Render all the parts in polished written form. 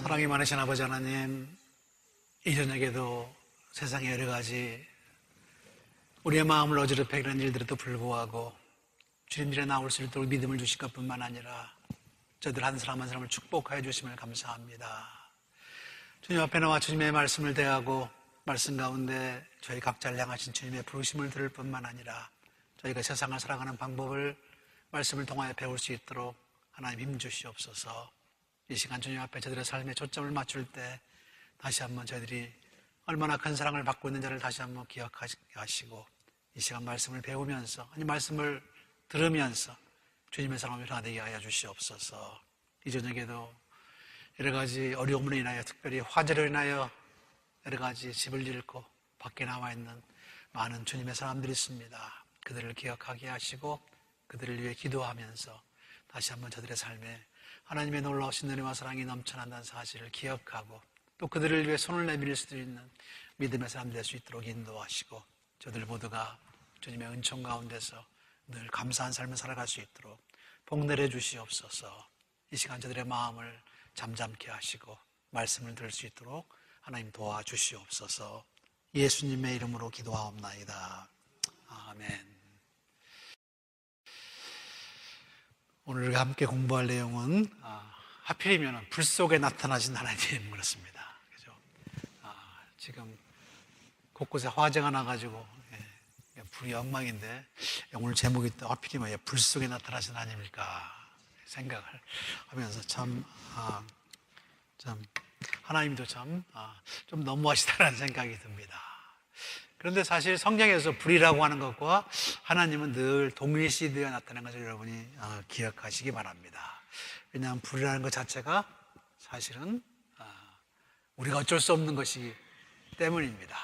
사랑이 많으신 아버지 하나님, 이 저녁에도 세상의 여러 가지 우리의 마음을 어지럽히는 이런 일들에도 불구하고 주님들에 나올 수 있도록 믿음을 주실 것뿐만 아니라 저들 한 사람 한 사람을 축복하여 주심을 감사합니다. 주님 앞에 나와 주님의 말씀을 대하고 말씀 가운데 저희 각자를 향하신 주님의 부르심을 들을 뿐만 아니라 저희가 세상을 살아가는 방법을 말씀을 통하여 배울 수 있도록 하나님 힘 주시옵소서. 이 시간 주님 앞에 저들의 삶에 초점을 맞출 때 다시 한번 저희들이 얼마나 큰 사랑을 받고 있는 자를 다시 한번 기억하시고 이 시간 말씀을 배우면서 아니 말씀을 들으면서 주님의 사랑을 변화되게 하여 주시옵소서. 이 저녁에도 여러 가지 어려움으로 인하여 특별히 화재로 인하여 여러 가지 집을 잃고 밖에 나와 있는 많은 주님의 사람들이 있습니다. 그들을 기억하게 하시고 그들을 위해 기도하면서 다시 한번 저들의 삶에 하나님의 놀라우신 은혜와 사랑이 넘쳐난다는 사실을 기억하고 또 그들을 위해 손을 내밀 수도 있는 믿음의 사람 될 수 있도록 인도하시고 저들 모두가 주님의 은총 가운데서 늘 감사한 삶을 살아갈 수 있도록 복 내려 주시옵소서. 이 시간 저들의 마음을 잠잠케 하시고 말씀을 들을 수 있도록 하나님 도와주시옵소서. 예수님의 이름으로 기도하옵나이다. 아멘. 오늘 우리가 함께 공부할 내용은 하필이면 불 속에 나타나신 하나님 그렇습니다. 그죠? 지금 곳곳에 화재가 나가지고 불이 엉망인데 오늘 제목이 또 하필이면 불 속에 나타나신 하나님일까 생각을 하면서 참 하나님도 좀 너무하시다라는 생각이 듭니다. 그런데 사실 성경에서 불이라고 하는 것과 하나님은 늘 동일시되어 나타나는 것을 여러분이 기억하시기 바랍니다. 왜냐하면 불이라는 것 자체가 사실은 우리가 어쩔 수 없는 것이기 때문입니다.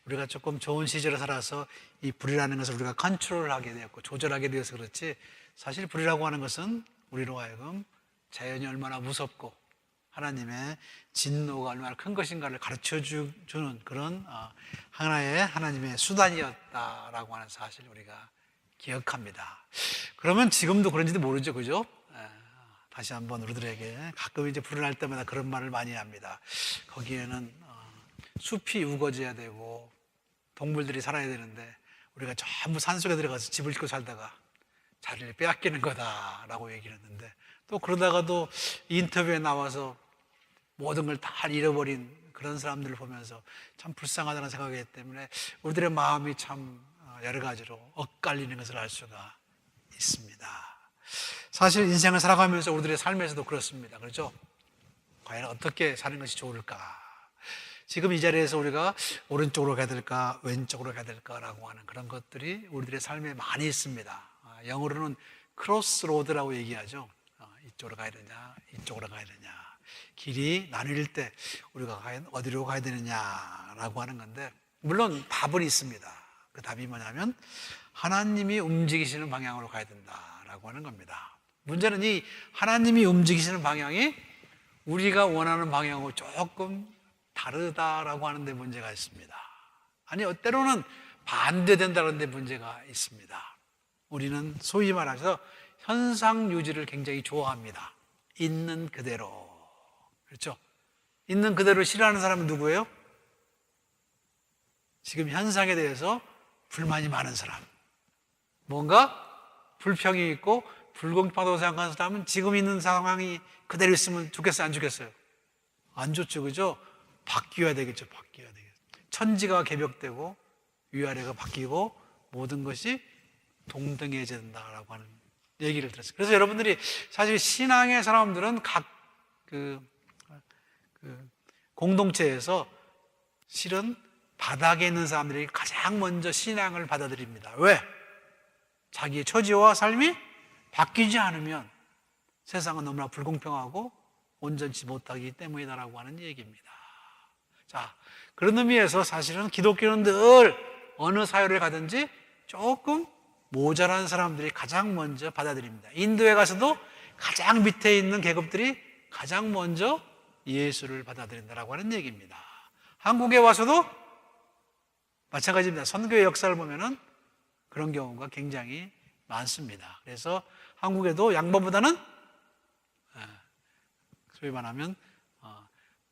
우리가 조금 좋은 시절을 살아서 이 불이라는 것을 우리가 컨트롤하게 되었고 조절하게 되어서 그렇지 사실 불이라고 하는 것은 우리로 하여금 자연이 얼마나 무섭고 하나님의 진노가 얼마나 큰 것인가를 가르쳐주는 그런 하나의 하나님의 수단이었다라고 하는 사실을 우리가 기억합니다. 그러면 지금도 그런지도 모르죠, 그죠? 다시 한번 우리들에게 가끔 이제 불을 날 때마다 그런 말을 많이 합니다. 거기에는 숲이 우거져야 되고 동물들이 살아야 되는데 우리가 전부 산속에 들어가서 집을 짓고 살다가 자리를 빼앗기는 거다라고 얘기를 했는데 또 그러다가도 인터뷰에 나와서 모든 걸 다 잃어버린 그런 사람들을 보면서 참 불쌍하다는 생각이 있기 때문에 우리들의 마음이 참 여러 가지로 엇갈리는 것을 알 수가 있습니다. 사실 인생을 살아가면서 우리들의 삶에서도 그렇습니다. 그렇죠? 과연 어떻게 사는 것이 좋을까? 지금 이 자리에서 우리가 오른쪽으로 가야 될까 왼쪽으로 가야 될까라고 하는 그런 것들이 우리들의 삶에 많이 있습니다. 영어로는 크로스로드라고 얘기하죠. 이쪽으로 가야 되냐 이쪽으로 가야 되냐 길이 나뉠 때 우리가 과연 어디로 가야 되느냐라고 하는 건데 물론 답은 있습니다. 그 답이 뭐냐면 하나님이 움직이시는 방향으로 가야 된다라고 하는 겁니다. 문제는 이 하나님이 움직이시는 방향이 우리가 원하는 방향하고 조금 다르다라고 하는 데 문제가 있습니다. 아니 때로는 반대된다는 데 문제가 있습니다. 우리는 소위 말해서 현상 유지를 굉장히 좋아합니다. 있는 그대로. 그렇죠? 있는 그대로 싫어하는 사람은 누구예요? 지금 현상에 대해서 불만이 많은 사람. 뭔가 불평이 있고 불공평하다고 생각하는 사람은 지금 있는 상황이 그대로 있으면 좋겠어요? 안 좋겠어요? 안 좋죠. 그죠? 바뀌어야 되겠죠. 바뀌어야 되겠죠. 천지가 개벽되고 위아래가 바뀌고 모든 것이 동등해져야 된다라고 하는 얘기를 들었어요. 그래서 여러분들이 사실 신앙의 사람들은 각 공동체에서 실은 바닥에 있는 사람들이 가장 먼저 신앙을 받아들입니다. 왜? 자기의 처지와 삶이 바뀌지 않으면 세상은 너무나 불공평하고 온전치 못하기 때문이다라고 하는 얘기입니다. 자, 그런 의미에서 사실은 기독교는 늘 어느 사회를 가든지 조금 모자란 사람들이 가장 먼저 받아들입니다. 인도에 가서도 가장 밑에 있는 계급들이 가장 먼저 예수를 받아들인다라고 하는 얘기입니다. 한국에 와서도 마찬가지입니다. 선교의 역사를 보면은 그런 경우가 굉장히 많습니다. 그래서 한국에도 양반보다는 소위 말하면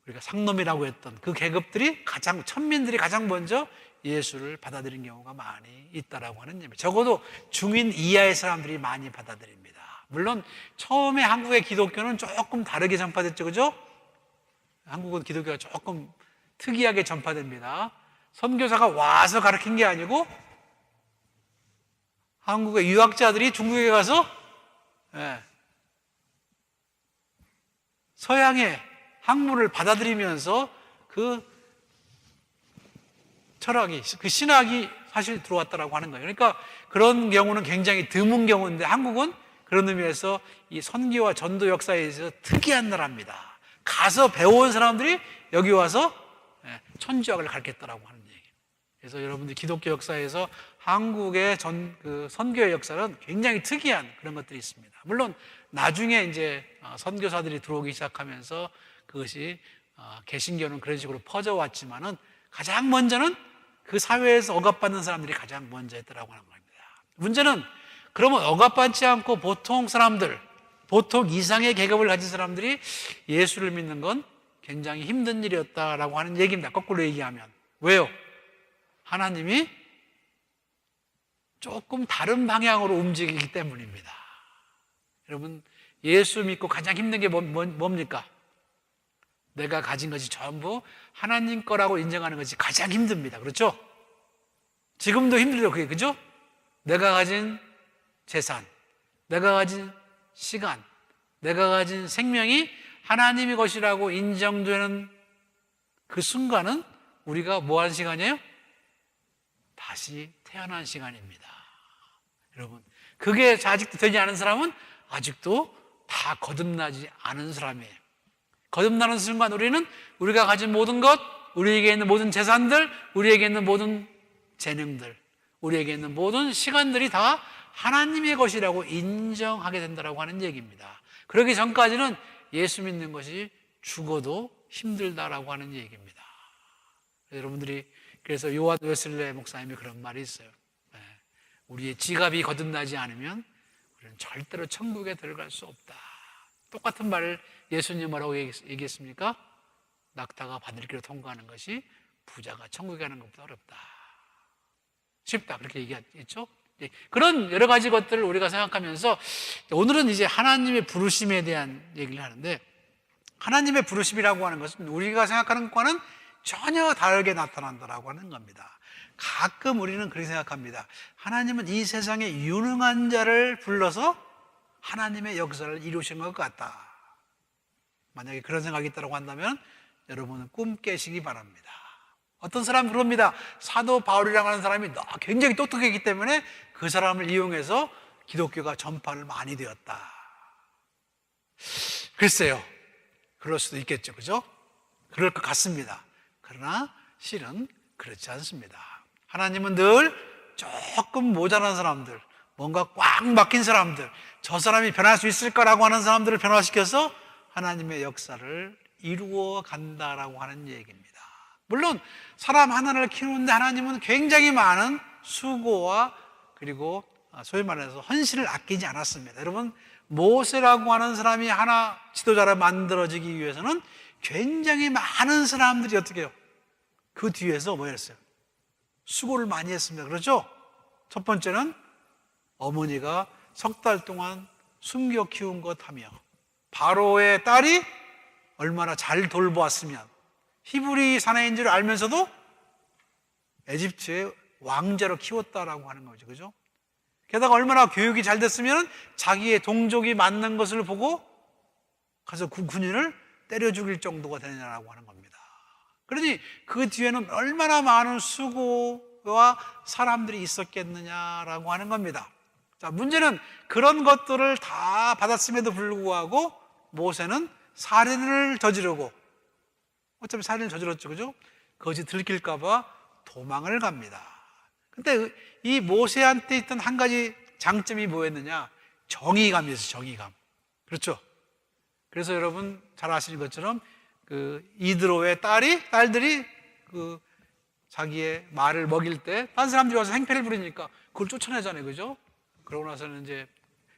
우리가 상놈이라고 했던 그 계급들이 천민들이 가장 먼저 예수를 받아들인 경우가 많이 있다라고 하는 얘기입니다. 적어도 중인 이하의 사람들이 많이 받아들입니다. 물론 처음에 한국의 기독교는 조금 다르게 전파됐죠, 그죠? 한국은 기독교가 조금 특이하게 전파됩니다. 선교사가 와서 가르친 게 아니고 한국의 유학자들이 중국에 가서 서양의 학문을 받아들이면서 그 철학이, 그 신학이 사실 들어왔다라고 하는 거예요. 그러니까 그런 경우는 굉장히 드문 경우인데 한국은 그런 의미에서 이 선교와 전도 역사에 있어서 특이한 나라입니다. 가서 배워온 사람들이 여기 와서 천주학을 가르쳤다라고 하는 얘기예요. 그래서 여러분들 기독교 역사에서 한국의 선교의 역사는 굉장히 특이한 그런 것들이 있습니다. 물론 나중에 이제 선교사들이 들어오기 시작하면서 그것이 개신교는 그런 식으로 퍼져왔지만은 가장 먼저는 그 사회에서 억압받는 사람들이 가장 먼저 했더라고 하는 겁니다. 문제는 그러면 억압받지 않고 보통 사람들, 보통 이상의 계급을 가진 사람들이 예수를 믿는 건 굉장히 힘든 일이었다라고 하는 얘기입니다. 거꾸로 얘기하면. 왜요? 하나님이 조금 다른 방향으로 움직이기 때문입니다. 여러분, 예수 믿고 가장 힘든 게 뭡니까? 내가 가진 것이 전부 하나님 거라고 인정하는 것이 가장 힘듭니다. 그렇죠? 지금도 힘들죠, 그게, 그죠? 내가 가진 재산, 내가 가진 시간, 내가 가진 생명이 하나님의 것이라고 인정되는 그 순간은 우리가 뭐 하는 시간이에요? 다시 태어난 시간입니다. 여러분, 그게 아직도 되지 않은 사람은 아직도 다 거듭나지 않은 사람이에요. 거듭나는 순간 우리는 우리가 가진 모든 것, 우리에게 있는 모든 재산들, 우리에게 있는 모든 재능들, 우리에게 있는 모든 시간들이 다 하나님의 것이라고 인정하게 된다고 하는 얘기입니다. 그러기 전까지는 예수 믿는 것이 죽어도 힘들다라고 하는 얘기입니다. 여러분들이 그래서 요한 웨슬레 목사님이 그런 말이 있어요. 우리의 지갑이 거듭나지 않으면 우리는 절대로 천국에 들어갈 수 없다. 똑같은 말을 예수님 뭐라고 얘기했습니까? 낙타가 바늘길을 통과하는 것이 부자가 천국에 가는 것보다 어렵다. 쉽다. 그렇게 얘기했죠? 그런 여러 가지 것들을 우리가 생각하면서 오늘은 이제 하나님의 부르심에 대한 얘기를 하는데, 하나님의 부르심이라고 하는 것은 우리가 생각하는 것과는 전혀 다르게 나타난다라고 하는 겁니다. 가끔 우리는 그렇게 생각합니다. 하나님은 이 세상에 유능한 자를 불러서 하나님의 역사를 이루신 것 같다. 만약에 그런 생각이 있다고 한다면 여러분은 꿈 깨시기 바랍니다. 어떤 사람은 그럽니다. 사도 바울이라고 하는 사람이 굉장히 똑똑했기 때문에 그 사람을 이용해서 기독교가 전파를 많이 되었다. 글쎄요, 그럴 수도 있겠죠, 그죠? 그럴 것 같습니다. 그러나 실은 그렇지 않습니다. 하나님은 늘 조금 모자란 사람들, 뭔가 꽉 막힌 사람들, 저 사람이 변할 수 있을 거라고 하는 사람들을 변화시켜서 하나님의 역사를 이루어 간다라고 하는 얘기입니다. 물론 사람 하나를 키우는데 하나님은 굉장히 많은 수고와 그리고 소위 말해서 헌신을 아끼지 않았습니다. 여러분, 모세라고 하는 사람이 하나 지도자로 만들어지기 위해서는 굉장히 많은 사람들이 어떻게 해요? 그 뒤에서 뭐 했어요? 수고를 많이 했습니다. 그렇죠? 첫 번째는 어머니가 석 달 동안 숨겨 키운 것 하며, 바로의 딸이 얼마나 잘 돌보았으면, 히브리 사내인 줄 알면서도 에집트의 왕자로 키웠다라고 하는 거죠. 그죠? 게다가 얼마나 교육이 잘 됐으면 자기의 동족이 맞는 것을 보고 가서 그 군인을 때려 죽일 정도가 되느냐라고 하는 겁니다. 그러니 그 뒤에는 얼마나 많은 수고와 사람들이 있었겠느냐라고 하는 겁니다. 자, 문제는 그런 것들을 다 받았음에도 불구하고 모세는 살인을 저지르고, 어차피 살인을 저질렀죠, 그죠? 그것이 들킬까봐 도망을 갑니다. 근데 이 모세한테 있던 한 가지 장점이 뭐였느냐? 정의감이었어요, 정의감. 그렇죠? 그래서 여러분 잘 아시는 것처럼 그 이드로의 딸들이 그 자기의 말을 먹일 때 다른 사람들이 와서 행패를 부리니까 그걸 쫓아내잖아요, 그죠? 그러고 나서는 이제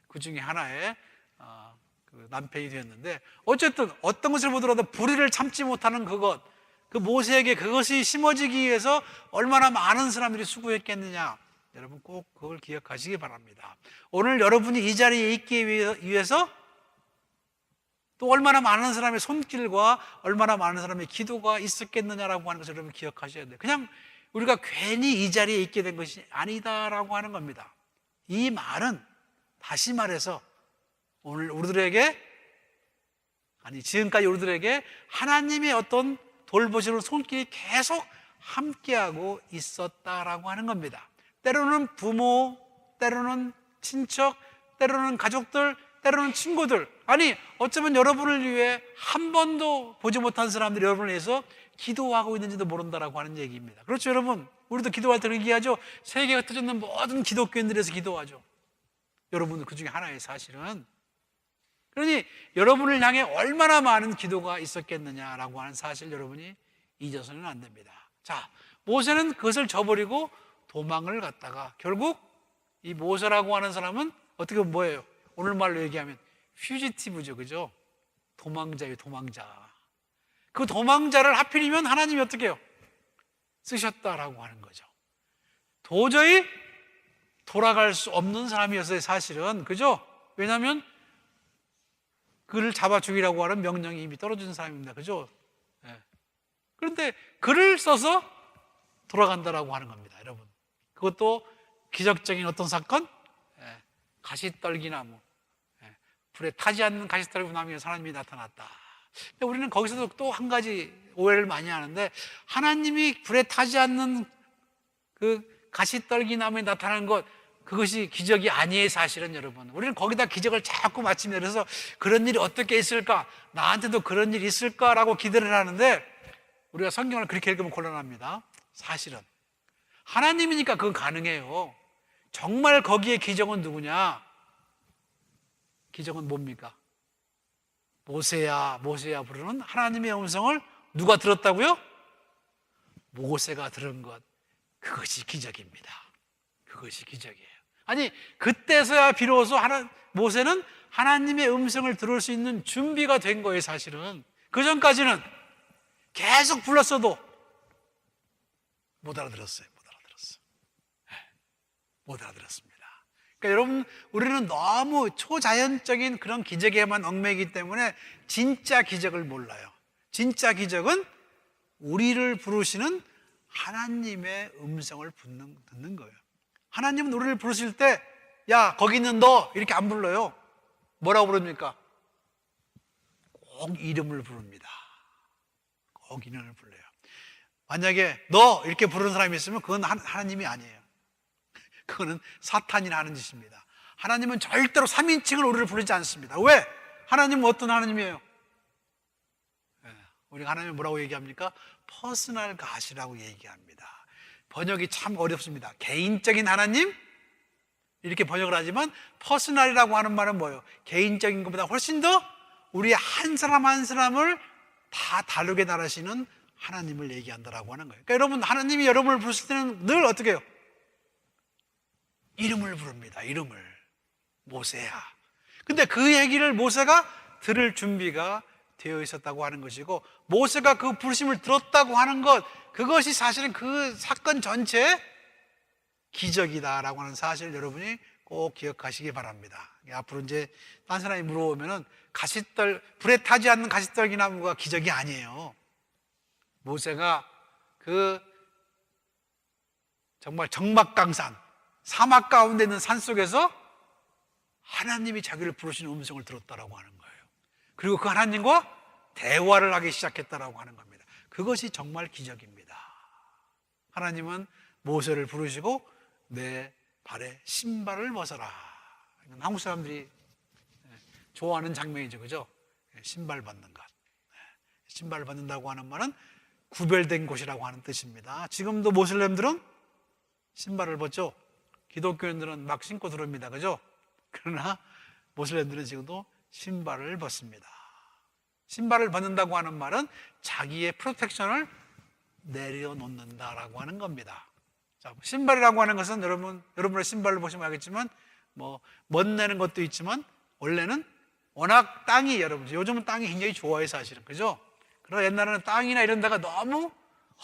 그 중에 하나의 그 남편이 되었는데, 어쨌든 어떤 것을 보더라도 불의를 참지 못하는 그것, 그 모세에게 그것이 심어지기 위해서 얼마나 많은 사람들이 수고했겠느냐, 여러분 꼭 그걸 기억하시기 바랍니다. 오늘 여러분이 이 자리에 있기 위해서 또 얼마나 많은 사람의 손길과 얼마나 많은 사람의 기도가 있었겠느냐라고 하는 것을 여러분 기억하셔야 돼요. 그냥 우리가 괜히 이 자리에 있게 된 것이 아니다라고 하는 겁니다. 이 말은 다시 말해서 오늘 우리들에게, 아니 지금까지 우리들에게 하나님의 어떤 돌보시는 손길이 계속 함께하고 있었다라고 하는 겁니다. 때로는 부모, 때로는 친척, 때로는 가족들, 때로는 친구들, 아니 어쩌면 여러분을 위해 한 번도 보지 못한 사람들이 여러분을 위해서 기도하고 있는지도 모른다라고 하는 얘기입니다. 그렇죠 여러분? 우리도 기도할 때 얘기하죠. 세계가 터졌는 모든 기독교인들에서 기도하죠. 여러분도 그 중에 하나의 사실은. 그러니 여러분을 향해 얼마나 많은 기도가 있었겠느냐라고 하는 사실 여러분이 잊어서는 안 됩니다. 자, 모세는 그것을 저버리고 도망을 갔다가 결국 이 모세라고 하는 사람은 어떻게 보면 뭐예요? 오늘 말로 얘기하면 퓨지티브죠, 그죠? 도망자예요, 도망자. 그 도망자를 하필이면 하나님이 어떻게 해요? 쓰셨다라고 하는 거죠. 도저히 돌아갈 수 없는 사람이었어요, 사실은. 그죠? 왜냐하면 그를 잡아 죽이라고 하는 명령이 이미 떨어진 사람입니다. 그죠? 네. 그런데 글을 써서 돌아간다라고 하는 겁니다, 여러분. 그것도 기적적인 어떤 사건? 네. 가시떨기나무. 네. 불에 타지 않는 가시떨기나무에 하나님이 나타났다. 근데 우리는 거기서도 또 한 가지 오해를 많이 하는데, 하나님이 불에 타지 않는 그 가시떨기나무에 나타난 것, 그것이 기적이 아니에요, 사실은 여러분. 우리는 거기다 기적을 자꾸 맞추면, 그래서 그런 일이 어떻게 있을까? 나한테도 그런 일이 있을까라고 기대를 하는데, 우리가 성경을 그렇게 읽으면 곤란합니다. 사실은 하나님이니까 그건 가능해요. 정말 거기에 기적은 누구냐? 기적은 뭡니까? 모세야 모세야 부르는 하나님의 음성을 누가 들었다고요? 모세가 들은 것, 그것이 기적입니다. 그것이 기적이에요. 아니 그때서야 비로소 모세는 하나님의 음성을 들을 수 있는 준비가 된 거예요. 사실은 그 전까지는 계속 불렀어도 못 알아들었어요. 못 알아들었습니다. 그러니까 여러분, 우리는 너무 초자연적인 그런 기적에만 얽매이기 때문에 진짜 기적을 몰라요. 진짜 기적은 우리를 부르시는 하나님의 음성을 듣는 거예요. 하나님은 우리를 부르실 때, 야 거기 있는 너, 이렇게 안 불러요. 뭐라고 부릅니까? 꼭 이름을 부릅니다. 꼭 이름을 불러요. 만약에 너 이렇게 부르는 사람이 있으면 그건 하나님이 아니에요. 그거는 사탄이나 하는 짓입니다. 하나님은 절대로 3인칭을 우리를 부르지 않습니다. 왜? 하나님은 어떤 하나님이에요? 우리가 하나님을 뭐라고 얘기합니까? 퍼스널 갓이라고 얘기합니다. 번역이 참 어렵습니다. 개인적인 하나님? 이렇게 번역을 하지만 퍼스널이라고 하는 말은 뭐예요? 개인적인 것보다 훨씬 더 우리 한 사람 한 사람을 다 다르게 다루시는 하나님을 얘기한다라고 하는 거예요. 그러니까 여러분, 하나님이 여러분을 부르실 때는 늘 어떻게 해요? 이름을 부릅니다. 이름을. 모세야. 근데 그 얘기를 모세가 들을 준비가 되어 있었다고 하는 것이고, 모세가 그 부르심을 들었다고 하는 것, 그것이 사실은 그 사건 전체의 기적이다라고 하는 사실을 여러분이 꼭 기억하시기 바랍니다. 앞으로 이제 딴 사람이 물어보면은 불에 타지 않는 가시떨기나무가 기적이 아니에요. 모세가 그 정말 적막강산, 사막 가운데 있는 산 속에서 하나님이 자기를 부르시는 음성을 들었다라고 하는 거예요. 그리고 그 하나님과 대화를 하기 시작했다라고 하는 겁니다. 그것이 정말 기적입니다. 하나님은 모세를 부르시고 내 발에 신발을 벗어라. 한국 사람들이 좋아하는 장면이죠, 그죠? 신발 벗는 것. 신발을 벗는다고 하는 말은 구별된 곳이라고 하는 뜻입니다. 지금도 모슬렘들은 신발을 벗죠. 기독교인들은 막 신고 들어옵니다. 그죠? 그러나 모슬렘들은 지금도 신발을 벗습니다. 신발을 벗는다고 하는 말은 자기의 프로텍션을 내려놓는다라고 하는 겁니다. 자, 신발이라고 하는 것은 여러분의 신발을 보시면 알겠지만, 멋내는 것도 있지만, 원래는 워낙 땅이, 여러분, 요즘은 땅이 굉장히 좋아요, 사실은. 그죠? 그러나 옛날에는 땅이나 이런 데가 너무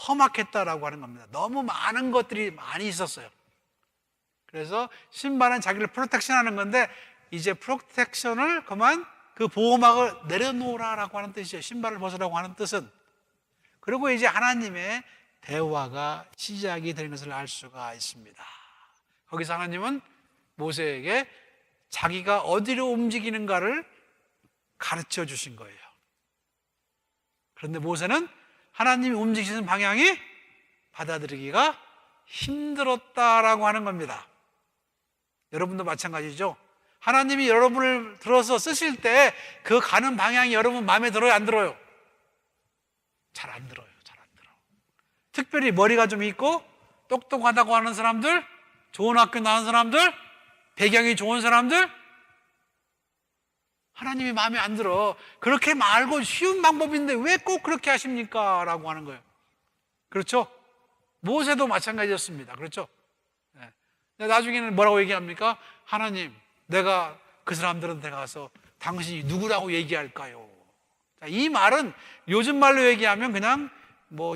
험악했다라고 하는 겁니다. 너무 많은 것들이 많이 있었어요. 그래서 신발은 자기를 프로텍션 하는 건데, 이제 프로텍션을 그만 그 보호막을 내려놓으라라고 하는 뜻이에요. 신발을 벗으라고 하는 뜻은. 그리고 이제 하나님의 대화가 시작이 되는 것을 알 수가 있습니다. 거기서 하나님은 모세에게 자기가 어디로 움직이는가를 가르쳐 주신 거예요. 그런데 모세는 하나님이 움직이시는 방향이 받아들이기가 힘들었다라고 하는 겁니다. 여러분도 마찬가지죠. 하나님이 여러분을 들어서 쓰실 때 그 가는 방향이 여러분 마음에 들어요, 안 들어요? 잘 안 들어요. 잘 안 들어. 특별히 머리가 좀 있고 똑똑하다고 하는 사람들, 좋은 학교 나온 사람들, 배경이 좋은 사람들, 하나님이 마음에 안 들어. 그렇게 말고 쉬운 방법인데 왜 꼭 그렇게 하십니까? 라고 하는 거예요. 그렇죠? 모세도 마찬가지였습니다. 그렇죠? 네. 나중에는 뭐라고 얘기합니까? 하나님, 내가 그 사람들한테 가서 당신이 누구라고 얘기할까요? 자, 이 말은 요즘 말로 얘기하면 그냥 뭐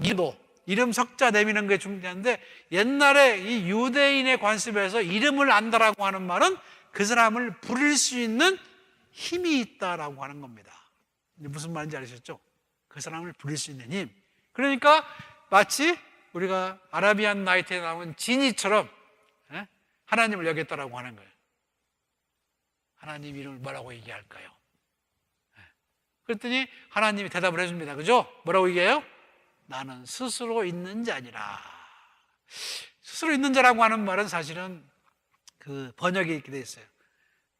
이름 석자 내미는 게 중요한데, 옛날에 이 유대인의 관습에서 이름을 안다라고 하는 말은 그 사람을 부릴 수 있는 힘이 있다라고 하는 겁니다. 무슨 말인지 아시겠죠? 그 사람을 부릴 수 있는 힘. 그러니까 마치 우리가 아라비안 나이트에 나온 지니처럼 하나님을 여겼다라고 하는 거예요. 하나님 이름을 뭐라고 얘기할까요? 그랬더니 하나님이 대답을 해줍니다. 그죠? 뭐라고 얘기해요? 나는 스스로 있는 자니라. 스스로 있는 자라고 하는 말은 사실은 그 번역이 이렇게 되어 있어요.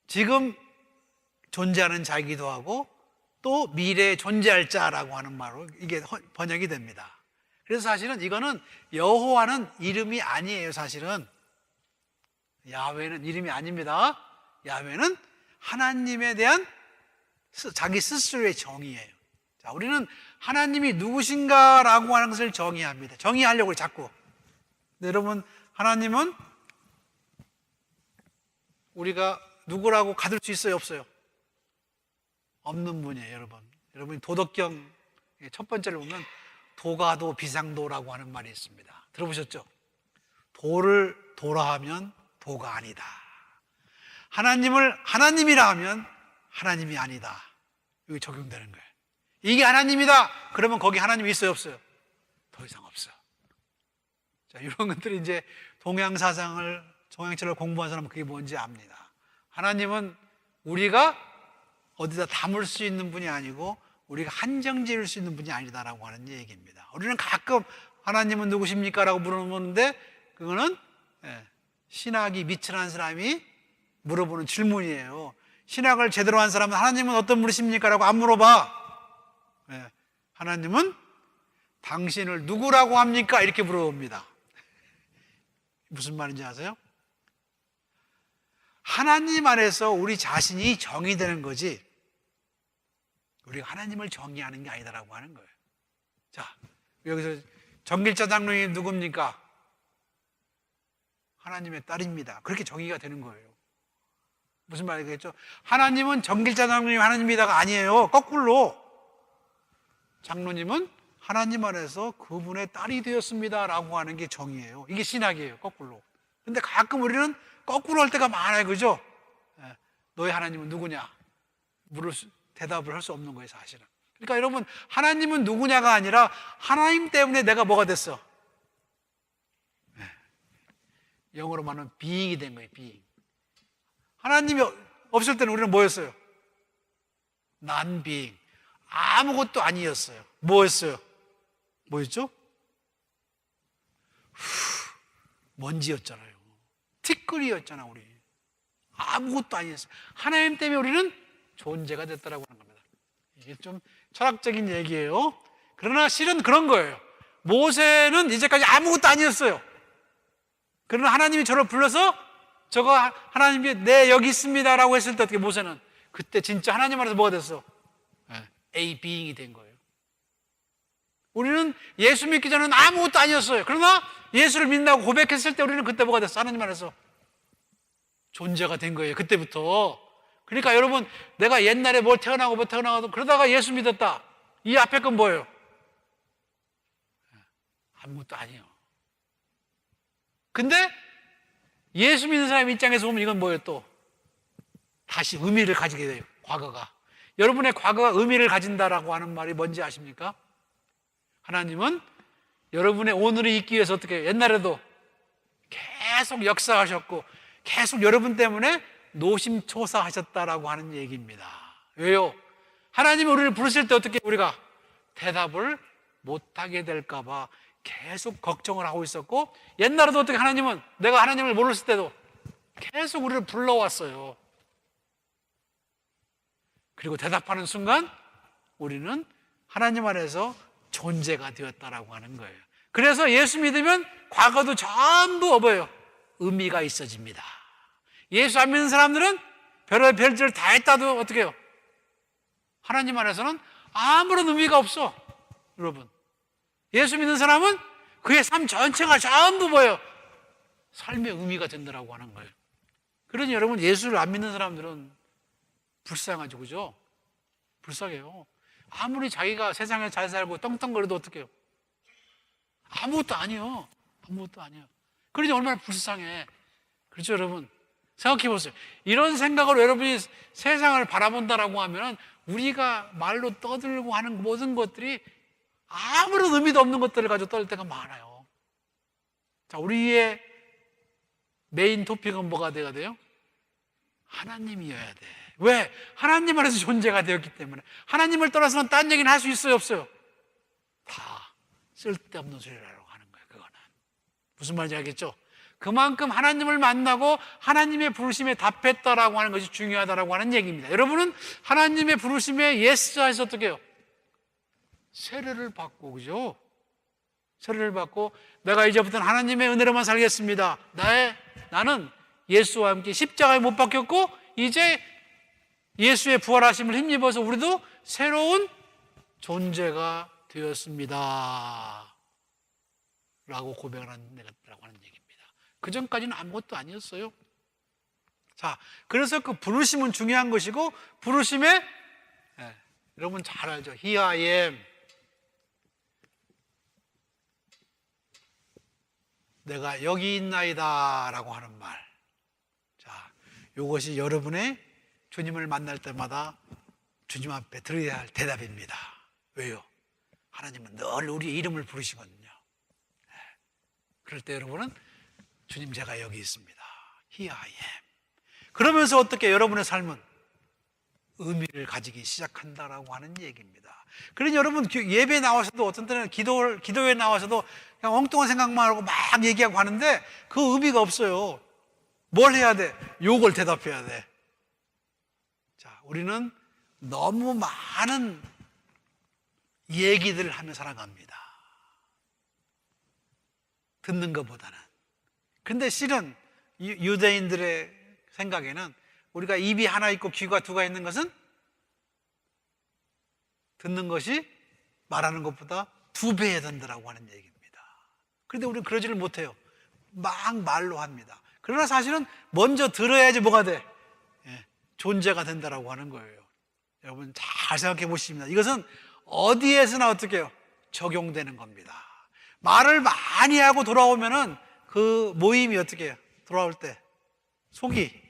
지금 존재하는 자이기도 하고 또 미래에 존재할 자라고 하는 말로 이게 번역이 됩니다. 그래서 사실은 이거는 여호와는 이름이 아니에요. 사실은 야훼는 이름이 아닙니다. 야훼는 하나님에 대한 자기 스스로의 정의예요. 자, 우리는 하나님이 누구신가라고 하는 것을 정의합니다. 정의하려고 해요, 자꾸. 근데 여러분, 하나님은 우리가 누구라고 가둘 수 있어요, 없어요? 없는 분이에요, 여러분. 여러분이 도덕경 첫 번째를 보면 도가도 비상도라고 하는 말이 있습니다. 들어보셨죠? 도를 도라 하면 도가 아니다. 하나님을 하나님이라 하면 하나님이 아니다. 이게 적용되는 거예요. 이게 하나님이다. 그러면 거기 하나님이 있어요, 없어요? 더 이상 없어. 자, 이런 것들이 이제 동양철을 공부한 사람은 그게 뭔지 압니다. 하나님은 우리가 어디다 담을 수 있는 분이 아니고 우리가 한정 지을 수 있는 분이 아니다라고 하는 얘기입니다. 우리는 가끔 하나님은 누구십니까? 라고 물어보는데 그거는 신학이 미천한 사람이 물어보는 질문이에요. 신학을 제대로 한 사람은 하나님은 어떤 분이십니까? 라고 안 물어봐. 하나님은 당신을 누구라고 합니까? 이렇게 물어봅니다. 무슨 말인지 아세요? 하나님 안에서 우리 자신이 정의되는 거지 우리가 하나님을 정의하는 게 아니다라고 하는 거예요. 자, 여기서 정길자 장로님 누굽니까? 하나님의 딸입니다. 그렇게 정의가 되는 거예요. 무슨 말이겠죠? 하나님은 정길자 장로님 하나님이다가 아니에요. 거꾸로 장로님은 하나님 안에서 그분의 딸이 되었습니다라고 하는 게 정의예요. 이게 신학이에요. 거꾸로. 근데 가끔 우리는 거꾸로 할 때가 많아요. 그죠? 너의 하나님은 누구냐? 대답을 할 수 없는 거예요, 사실은. 그러니까 여러분, 하나님은 누구냐가 아니라 하나님 때문에 내가 뭐가 됐어? 영어로 말하면 being이 된 거예요, being. 하나님이 없을 때는 우리는 뭐였어요? non-being. 아무것도 아니었어요. 뭐였어요? 뭐였죠? 먼지였잖아요. 티끌이었잖아, 우리. 아무것도 아니었어요. 하나님 때문에 우리는 존재가 됐다라고 하는 겁니다. 이게 좀 철학적인 얘기예요. 그러나 실은 그런 거예요. 모세는 이제까지 아무것도 아니었어요. 그러나 하나님이 저를 불러서 저거 하나님이 네 여기 있습니다라고 했을 때 어떻게 모세는 그때 진짜 하나님 안에서 뭐가 됐어? A being이 된 거예요. 우리는 예수 믿기 전에는 아무것도 아니었어요. 그러나 예수를 믿는다고 고백했을 때 우리는 그때 뭐가 됐어? 하나님 안에서 존재가 된 거예요. 그때부터. 그러니까 여러분, 내가 옛날에 뭘 태어나고 뭐 태어나고 그러다가 예수 믿었다. 이 앞에 건 뭐예요? 아무것도 아니에요. 근데 예수 믿는 사람 입장에서 보면 이건 뭐예요? 또 다시 의미를 가지게 돼요. 과거가. 여러분의 과거가 의미를 가진다라고 하는 말이 뭔지 아십니까? 하나님은 여러분의 오늘을 잊기 위해서 어떻게 해요? 옛날에도 계속 역사하셨고 계속 여러분 때문에 노심초사하셨다라고 하는 얘기입니다. 왜요? 하나님이 우리를 부르실 때 어떻게 우리가 대답을 못하게 될까 봐 계속 걱정을 하고 있었고, 옛날에도 어떻게 하나님은, 내가 하나님을 모르실 때도 계속 우리를 불러왔어요. 그리고 대답하는 순간 우리는 하나님 안에서 존재가 되었다라고 하는 거예요. 그래서 예수 믿으면 과거도 전부 뭐예요? 의미가 있어집니다. 예수 안 믿는 사람들은 별짓을 다 했다도 어떻게 해요? 하나님 안에서는 아무런 의미가 없어. 여러분, 예수 믿는 사람은 그의 삶 전체가 전부 뭐예요? 삶의 의미가 된다라고 하는 거예요. 그러니 여러분, 예수를 안 믿는 사람들은 불쌍하죠, 그죠? 불쌍해요. 아무리 자기가 세상에 잘 살고 떵떵거려도 어떻게 해요? 아무것도 아니에요. 아무것도 아니에요. 그러니 얼마나 불쌍해. 그렇죠, 여러분? 생각해 보세요. 이런 생각으로 여러분이 세상을 바라본다라고 하면 우리가 말로 떠들고 하는 모든 것들이 아무런 의미도 없는 것들을 가지고 떠들 때가 많아요. 자, 우리의 메인 토픽은 뭐가 돼야 돼요? 하나님이어야 돼. 왜? 하나님 안에서 존재가 되었기 때문에. 하나님을 떠나서는 딴 얘기는 할 수 있어요, 없어요? 다 쓸데없는 소리라고 하는 거예요. 그거는 무슨 말인지 알겠죠? 그만큼 하나님을 만나고 하나님의 부르심에 답했다라고 하는 것이 중요하다라고 하는 얘기입니다. 여러분은 하나님의 부르심에 예스해서 어떻게 해요? 세례를 받고, 그죠? 세례를 받고 내가 이제부터는 하나님의 은혜로만 살겠습니다. 나는 예수와 함께 십자가에 못 박혔고 이제 예수의 부활하심을 힘입어서 우리도 새로운 존재가 되었습니다 라고 고백을 하는 얘기입니다. 그 전까지는 아무것도 아니었어요. 자, 그래서 그 부르심은 중요한 것이고, 부르심에 여러분 잘 알죠? Here I am. 내가 여기 있나이다 라고 하는 말. 자, 이것이 여러분의 주님을 만날 때마다 주님 앞에 들어야 할 대답입니다. 왜요? 하나님은 늘 우리의 이름을 부르시거든요. 그럴 때 여러분은 주님, 제가 여기 있습니다. Here I am. 그러면서 어떻게 여러분의 삶은 의미를 가지기 시작한다라고 하는 얘기입니다. 그러니 여러분 예배에 나와서도 어떤 때는 기도에 나와서도 그냥 엉뚱한 생각만 하고 막 얘기하고 하는데 그 의미가 없어요. 뭘 해야 돼? 요걸 대답해야 돼. 자, 우리는 너무 많은 얘기들을 하며 살아갑니다. 듣는 것보다는. 근데 실은 유대인들의 생각에는 우리가 입이 하나 있고 귀가 두가 있는 것은 듣는 것이 말하는 것보다 2배 해야 된다라고 하는 얘기입니다. 그런데 우리는 그러지를 못해요. 막 말로 합니다. 그러나 사실은 먼저 들어야지 뭐가 돼? 존재가 된다라고 하는 거예요. 여러분 잘 생각해 보십니다. 이것은 어디에서나 어떻게 해요? 적용되는 겁니다. 말을 많이 하고 돌아오면은 그 모임이 어떻게 해요? 돌아올 때 속이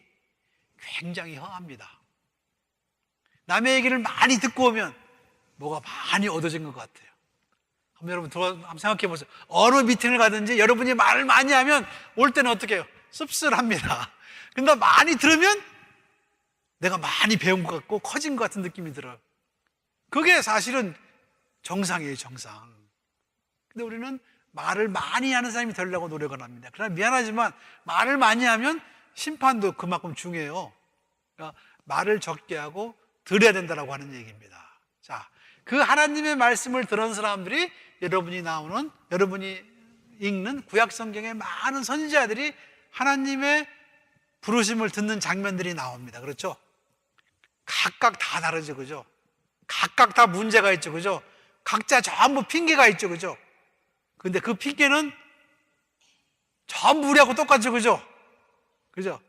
굉장히 허합니다. 남의 얘기를 많이 듣고 오면 뭐가 많이 얻어진 것 같아요. 한번 여러분 한번 생각해 보세요. 어느 미팅을 가든지 여러분이 말을 많이 하면 올 때는 어떻게 해요? 씁쓸합니다. 근데 많이 들으면 내가 많이 배운 것 같고 커진 것 같은 느낌이 들어요. 그게 사실은 정상이에요, 정상. 근데 우리는 말을 많이 하는 사람이 되려고 노력을 합니다. 그러나 미안하지만 말을 많이 하면 심판도 그만큼 중요해요. 그러니까 말을 적게 하고 들어야 된다고 하는 얘기입니다. 자, 그 하나님의 말씀을 들은 사람들이 여러분이 읽는 구약 성경의 많은 선지자들이 하나님의 부르심을 듣는 장면들이 나옵니다. 그렇죠? 각각 다 다르죠, 그죠? 각각 다 문제가 있죠, 그죠? 각자 전부 핑계가 있죠, 그죠? 근데 그 핑계는 전부 우리하고 똑같죠, 그죠? 그죠?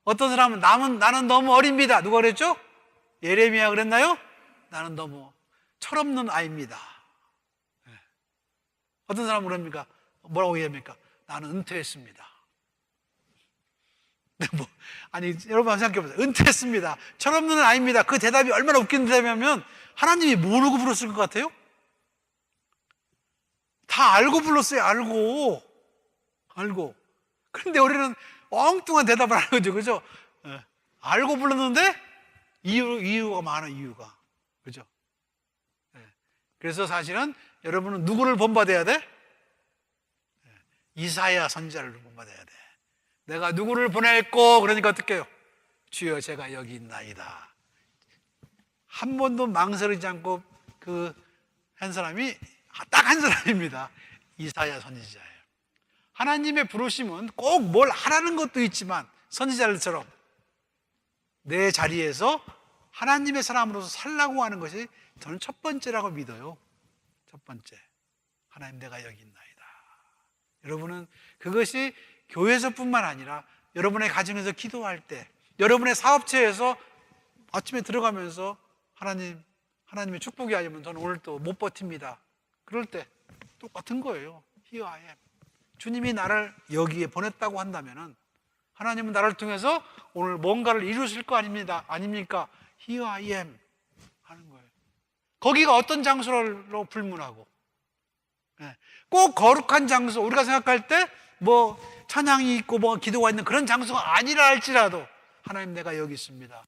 어떤 사람은 나는 너무 어립니다. 누가 그랬죠? 예레미야 그랬나요? 나는 너무 철없는 아이입니다. 어떤 사람은 그럽니까? 뭐라고 얘기합니까? 나는 은퇴했습니다. 아니, 여러분 생각해보세요. 은퇴했습니다. 철없는 아이입니다. 그 대답이 얼마나 웃긴 대답이냐면 하나님이 모르고 불렀을 것 같아요? 다 알고 불렀어요. 알고. 그런데 우리는 엉뚱한 대답을 하는 거죠. 그죠? 알고 불렀는데 이유가 많아, 이유가. 그죠? 그래서 사실은 여러분은 누구를 본받아야 돼? 이사야 선지자를 본받아야 돼. 내가 누구를 보냈고, 그러니까 어떻게 해요? 주여 제가 여기 있나이다. 한 번도 망설이지 않고 한 사람이 딱 한 사람입니다. 이사야 선지자예요. 하나님의 부르심은 꼭 뭘 하라는 것도 있지만 선지자들처럼 내 자리에서 하나님의 사람으로서 살라고 하는 것이 저는 첫 번째라고 믿어요. 첫 번째. 하나님 내가 여기 있나이다. 여러분은 그것이 교회에서뿐만 아니라 여러분의 가정에서 기도할 때, 여러분의 사업체에서 아침에 들어가면서 하나님의 축복이 아니면 저는 오늘 또 못 버팁니다. 그럴 때 똑같은 거예요. Here I am. 주님이 나를 여기에 보냈다고 한다면은 하나님은 나를 통해서 오늘 뭔가를 이루실 거 아닙니까? Here I am 하는 거예요. 거기가 어떤 장소로 불문하고, 꼭 거룩한 장소, 우리가 생각할 때 뭐 찬양이 있고 뭐 기도가 있는 그런 장소가 아니라 할지라도 하나님 내가 여기 있습니다.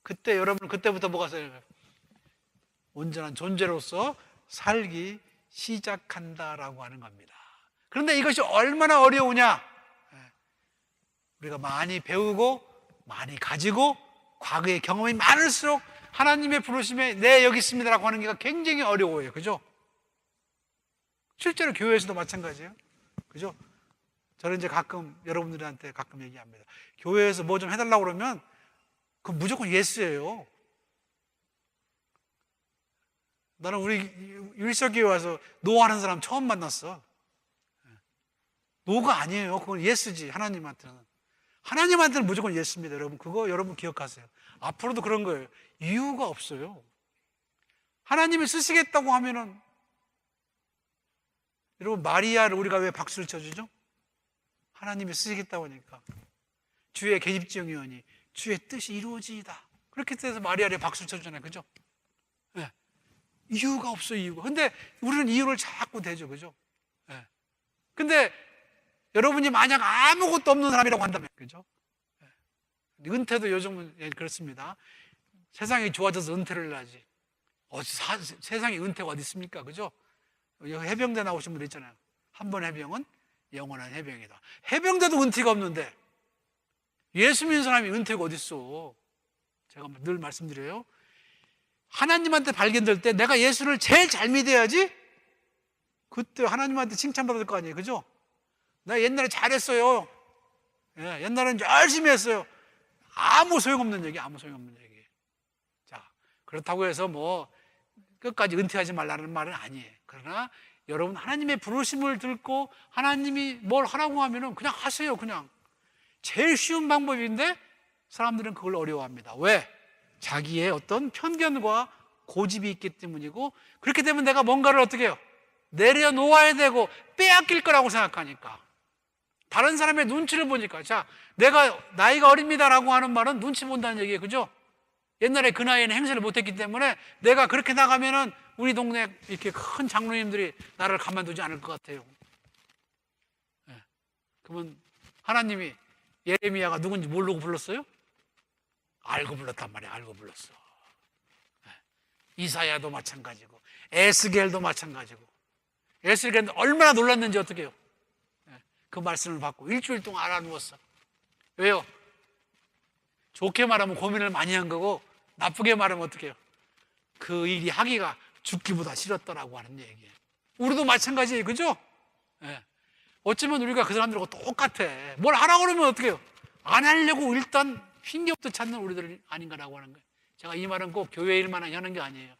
그때 여러분 그때부터 뭐가 생각해요? 온전한 존재로서 살기 시작한다라고 하는 겁니다. 그런데 이것이 얼마나 어려우냐? 우리가 많이 배우고 많이 가지고 과거의 경험이 많을수록 하나님의 부르심에 네 여기 있습니다라고 하는 게 굉장히 어려워요. 그죠? 실제로 교회에서도 마찬가지예요. 그죠? 저는 이제 가끔 여러분들한테 가끔 얘기합니다. 교회에서 뭐 좀 해달라고 그러면 그 무조건 예스예요. 나는 우리 율석교회 와서 노 하는 사람 처음 만났어. 노가 아니에요. 그건 예스지. 하나님한테는 무조건 예스입니다. 여러분 그거 여러분 기억하세요. 앞으로도 그런 거예요. 이유가 없어요. 하나님이 쓰시겠다고 하면은, 여러분 마리아를 우리가 왜 박수를 쳐주죠? 하나님이 쓰시겠다고 하니까 주의 계집지영이오니 주의 뜻이 이루어지이다. 그렇게 해서 마리아를 박수를 쳐주잖아요. 그죠? 네. 이유가 없어요. 이유가. 근데 우리는 이유를 자꾸 대죠. 그죠? 네. 근데 여러분이 만약 아무것도 없는 사람이라고 한다면, 그죠? 은퇴도 요즘은 그렇습니다. 세상이 좋아져서 은퇴를 하지. 세상에 은퇴가 어디 있습니까? 그죠? 해병대 나오신 분들 있잖아요. 한 번 해병은 영원한 해병이다. 해병대도 은퇴가 없는데 예수 믿는 사람이 은퇴가 어디 있어? 제가 늘 말씀드려요. 하나님한테 발견될 때 내가 예수를 제일 잘 믿어야지 그때 하나님한테 칭찬받을 거 아니에요. 그죠? 나 옛날에 잘했어요. 옛날에는 열심히 했어요. 아무 소용없는 얘기. 자, 그렇다고 해서 뭐 끝까지 은퇴하지 말라는 말은 아니에요. 그러나 여러분 하나님의 부르심을 듣고 하나님이 뭘 하라고 하면은 그냥 하세요. 그냥 제일 쉬운 방법인데 사람들은 그걸 어려워합니다. 왜? 자기의 어떤 편견과 고집이 있기 때문이고, 그렇기 때문에 내가 뭔가를 어떻게 해요? 내려놓아야 되고 빼앗길 거라고 생각하니까, 다른 사람의 눈치를 보니까. 자, 내가 나이가 어립니다라고 하는 말은 눈치 본다는 얘기예요. 그죠? 옛날에 그 나이에는 행세를 못했기 때문에 내가 그렇게 나가면은 우리 동네 이렇게 큰 장로님들이 나를 가만두지 않을 것 같아요. 그러면 하나님이 예레미야가 누군지 모르고 불렀어요? 알고 불렀단 말이에요. 알고 불렀어. 이사야도 마찬가지고 에스겔도 마찬가지고. 에스겔은 얼마나 놀랐는지 어떻게 해요? 그 말씀을 받고 일주일 동안 알아누웠어. 왜요? 좋게 말하면 고민을 많이 한 거고, 나쁘게 말하면 어떻게 해요? 그 일이 하기가 죽기보다 싫었더라고 하는 얘기예요. 우리도 마찬가지예요. 그죠? 어쩌면 우리가 그 사람들하고 똑같아. 뭘 하라고 그러면 어떻게 해요? 안 하려고 일단 핑계부터 찾는 우리들 아닌가라고 하는 거예요. 제가 이 말은 꼭 교회 일만 하는 게 아니에요.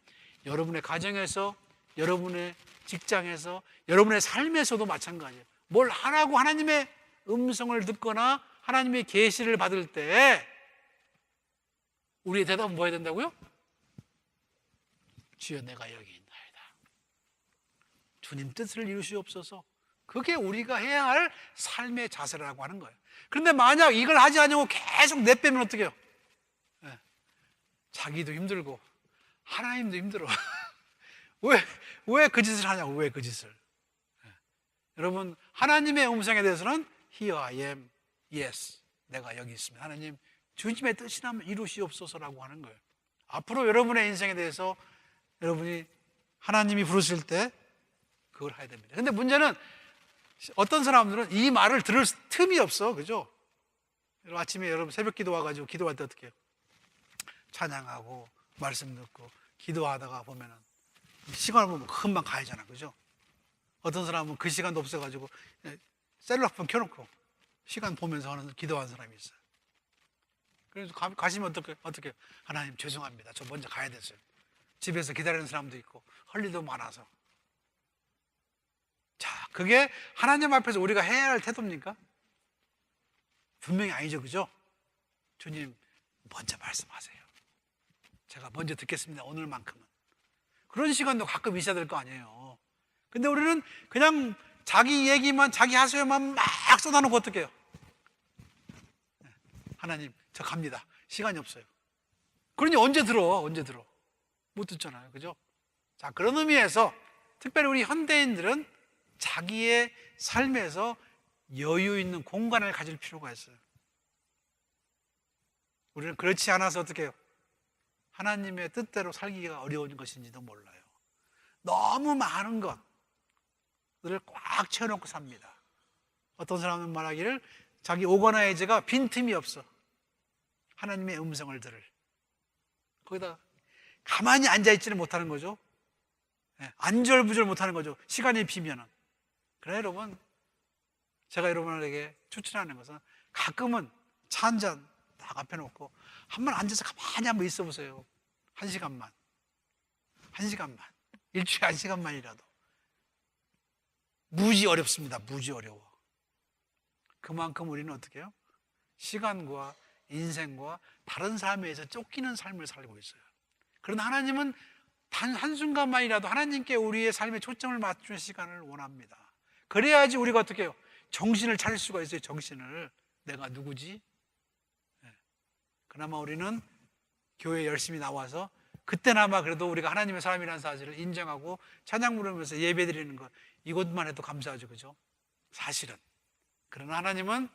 여러분의 가정에서, 여러분의 직장에서, 여러분의 삶에서도 마찬가지예요. 뭘 하라고 하나님의 음성을 듣거나 하나님의 계시를 받을 때 우리의 대답은 뭐 해야 된다고요? 주여 내가 여기 있나이다. 주님 뜻을 이루시옵소서. 그게 우리가 해야 할 삶의 자세라고 하는 거예요. 그런데 만약 이걸 하지 않으면 계속 내빼면 어떻게 해요? 네. 자기도 힘들고 하나님도 힘들어. 왜 그 짓을 하냐고, 왜 그 짓을. 네. 여러분, 하나님의 음성에 대해서는 Here I am, yes, 내가 여기 있습니다. 하나님, 주님의 뜻이라면 이루시옵소서라고 하는 거예요. 앞으로 여러분의 인생에 대해서 여러분이 하나님이 부르실 때 그걸 해야 됩니다. 근데 문제는 어떤 사람들은 이 말을 들을 틈이 없어. 그죠? 아침에 여러분 새벽 기도 와가지고 기도할 때 어떻게 해요? 찬양하고 말씀 듣고 기도하다가 보면은 시간을 보면 금방 가야잖아. 그죠? 어떤 사람은 그 시간도 없어가지고 셀럽폰 켜놓고 시간 보면서 하는 기도하는 사람이 있어요. 그래서 가시면 어떻게 하나님 죄송합니다. 저 먼저 가야 됐어요. 집에서 기다리는 사람도 있고 할 일도 많아서. 자, 그게 하나님 앞에서 우리가 해야 할 태도입니까? 분명히 아니죠. 그죠? 주님 먼저 말씀하세요. 제가 먼저 듣겠습니다. 오늘만큼은. 그런 시간도 가끔 있어야 될 거 아니에요. 근데 우리는 그냥 자기 얘기만, 자기 하소연만 막 쏟아놓고 어떻게 해요? 하나님 저 갑니다. 시간이 없어요. 그러니 언제 들어? 못 듣잖아요. 그죠? 자, 그런 의미에서 특별히 우리 현대인들은 자기의 삶에서 여유 있는 공간을 가질 필요가 있어요. 우리는 그렇지 않아서 어떻게 해요? 하나님의 뜻대로 살기가 어려운 것인지도 몰라요. 너무 많은 것들을 꽉 채워놓고 삽니다. 어떤 사람은 말하기를 자기 오거나이즈가 빈틈이 없어. 하나님의 음성을 들을. 거기다 가만히 앉아있지는 못하는 거죠. 안절부절 못하는 거죠. 시간이 비면은. 그래 여러분, 제가 여러분에게 추천하는 것은 가끔은 차 한 잔 딱 앞에 놓고 한번 앉아서 가만히 한번 있어 보세요. 1시간만. 일주일에 1시간만이라도. 무지 어렵습니다. 무지 어려워. 그만큼 우리는 어떻게 해요? 시간과 인생과 다른 삶에서 쫓기는 삶을 살고 있어요. 그러나 하나님은 단 한순간만이라도 하나님께 우리의 삶에 초점을 맞추는 시간을 원합니다. 그래야지 우리가 어떻게 해요? 정신을 차릴 수가 있어요. 정신을. 내가 누구지? 그나마 우리는 교회에 열심히 나와서 그때나마 그래도 우리가 하나님의 사람이라는 사실을 인정하고 찬양 부르면서 예배 드리는 것, 이것만 해도 감사하죠. 그죠? 사실은. 그러나 하나님은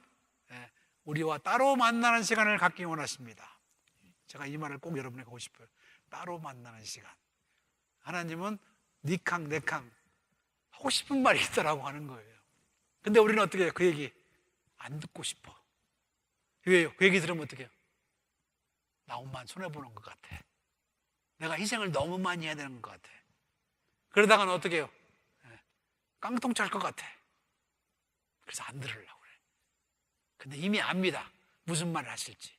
우리와 따로 만나는 시간을 갖기 원하십니다. 제가 이 말을 꼭 여러분에게 하고 싶어요. 따로 만나는 시간. 하나님은 니캉 내캉 하고 싶은 말이 있다라고 하는 거예요. 근데 우리는 어떻게 해요? 그 얘기 안 듣고 싶어. 왜요? 그 얘기 들으면 어떻게 해요? 나 엄만 손해보는 것 같아. 내가 희생을 너무 많이 해야 되는 것 같아. 그러다가는 어떻게 해요? 깡통 찰 것 같아. 그래서 안 들으려고 그래. 근데 이미 압니다. 무슨 말을 하실지.